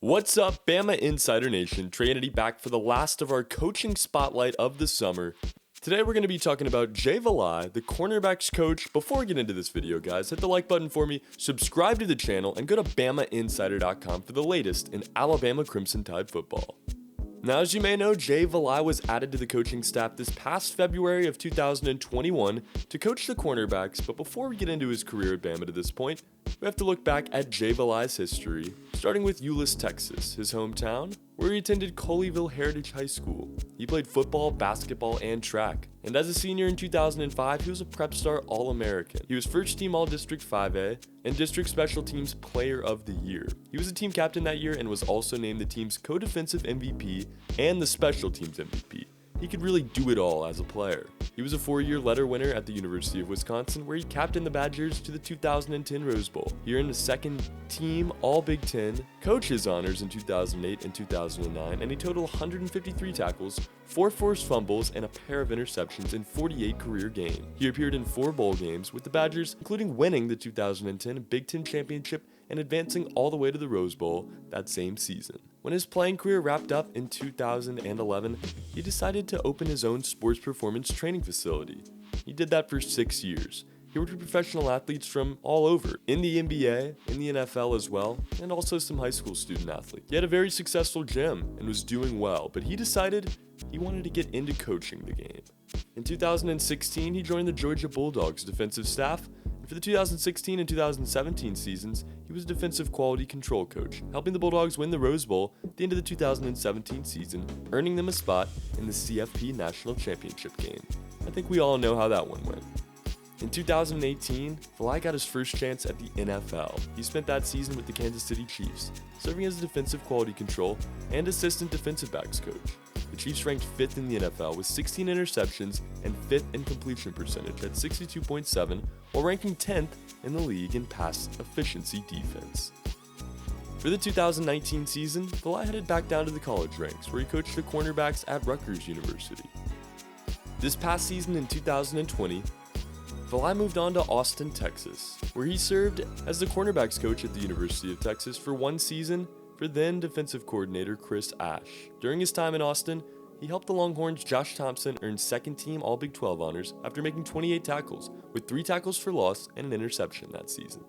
What's up, Bama Insider Nation? Trey Kennedy back for the last of our coaching spotlight of the summer. Today we're going to be talking about Jay Valai, the cornerbacks coach. Before we get into this video, guys, hit the like button for me, subscribe to the channel, and go to BamaInsider.com for the latest in Alabama Crimson Tide football. Now, as you may know, Jay Valai was added to the coaching staff this past February of 2021 to coach the cornerbacks, but before we get into his career at Bama to this point, we have to look back at Jay Valai's history, starting with Euless, Texas, his hometown, where he attended Colleyville Heritage High School. He played football, basketball, and track. And as a senior in 2005, he was a Prep Star All-American. He was first team All-District 5A and District Special Teams Player of the Year. He was a team captain that year and was also named the team's co-defensive MVP and the Special Teams MVP. He could really do it all as a player. He was a 4-year letter winner at the University of Wisconsin, where he captained the Badgers to the 2010 Rose Bowl. He earned a second team All-Big Ten, coach his honors in 2008 and 2009, and he totaled 153 tackles, 4 forced fumbles, and a pair of interceptions in 48 career games. He appeared in 4 bowl games with the Badgers, including winning the 2010 Big Ten Championship and advancing all the way to the Rose Bowl that same season. When his playing career wrapped up in 2011, he decided to open his own sports performance training facility. He did that for 6 years. He worked with professional athletes from all over, in the NBA, in the NFL as well, and also some high school student athletes. He had a very successful gym and was doing well, but he decided he wanted to get into coaching the game. In 2016, he joined the Georgia Bulldogs defensive staff. For the 2016 and 2017 seasons, he was a defensive quality control coach, helping the Bulldogs win the Rose Bowl at the end of the 2017 season, earning them a spot in the CFP National Championship game. I think we all know how that one went. In 2018, Valai got his first chance at the NFL. He spent that season with the Kansas City Chiefs, serving as a defensive quality control and assistant defensive backs coach. The Chiefs ranked 5th in the NFL with 16 interceptions and 5th in completion percentage at 62.7, while ranking 10th in the league in pass efficiency defense. For the 2019 season, Valai headed back down to the college ranks, where he coached the cornerbacks at Rutgers University. This past season in 2020, Valai moved on to Austin, Texas, where he served as the cornerbacks coach at the University of Texas for 1 season for then defensive coordinator Chris Ash. During his time in Austin, he helped the Longhorns' Josh Thompson earn second team All-Big 12 honors after making 28 tackles, with 3 tackles for loss and an interception that season.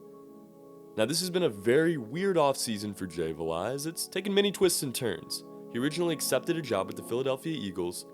Now, this has been a very weird offseason for Jay Valai, as it's taken many twists and turns. He originally accepted a job with the Philadelphia Eagles.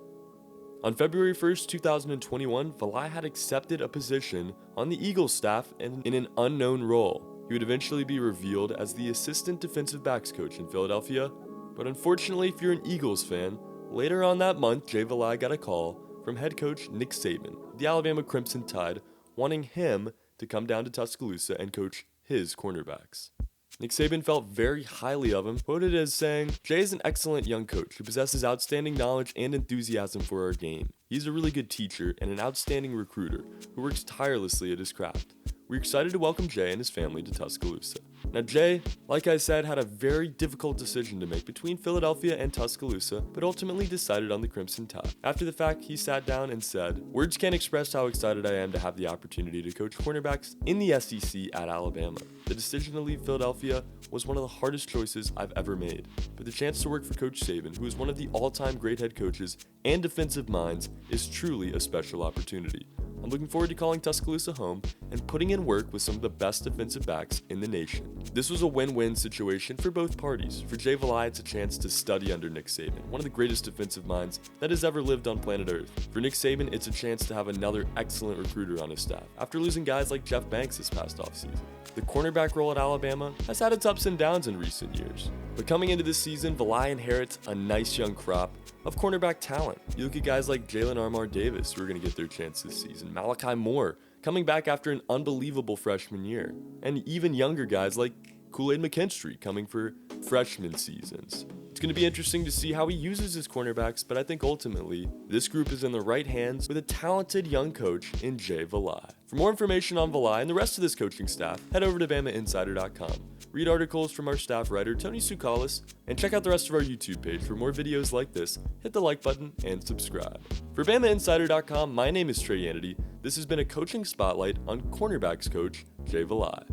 On February 1st, 2021, Valai had accepted a position on the Eagles staff in an unknown role. He would eventually be revealed as the assistant defensive backs coach in Philadelphia, but unfortunately, if you're an Eagles fan, later on that month, Jay Valai got a call from head coach Nick Saban of the Alabama Crimson Tide, wanting him to come down to Tuscaloosa and coach his cornerbacks. Nick Saban felt very highly of him, quoted as saying, "Jay is an excellent young coach who possesses outstanding knowledge and enthusiasm for our game. He's a really good teacher and an outstanding recruiter who works tirelessly at his craft. We're excited to welcome Jay and his family to Tuscaloosa." Now, Jay, like I said, had a very difficult decision to make between Philadelphia and Tuscaloosa, but ultimately decided on the Crimson Tide. After the fact, he sat down and said, "Words can't express how excited I am to have the opportunity to coach cornerbacks in the SEC at Alabama. The decision to leave Philadelphia was one of the hardest choices I've ever made, but the chance to work for Coach Saban, who is one of the all-time great head coaches and defensive minds, is truly a special opportunity. I'm looking forward to calling Tuscaloosa home and putting in work with some of the best defensive backs in the nation." This was a win-win situation for both parties. For Jay Valai, it's a chance to study under Nick Saban, one of the greatest defensive minds that has ever lived on planet Earth. For Nick Saban, it's a chance to have another excellent recruiter on his staff, after losing guys like Jeff Banks this past offseason. The cornerback role at Alabama has had its ups and downs in recent years, but coming into this season, Valai inherits a nice young crop of cornerback talent. You look at guys like Jalen Armour-Davis, who are going to get their chance this season, Malachi Moore, coming back after an unbelievable freshman year, and even younger guys like Kool-Aid McKinstry coming for freshman seasons. It's going to be interesting to see how he uses his cornerbacks, but I think ultimately, this group is in the right hands with a talented young coach in Jay Valai. For more information on Valai and the rest of this coaching staff, head over to BamaInsider.com. Read articles from our staff writer, Tony Tsoukalis, and check out the rest of our YouTube page for more videos like this. Hit the like button and subscribe. For BamaInsider.com, my name is Trey Kennedy. This has been a coaching spotlight on cornerbacks coach Jay Valai.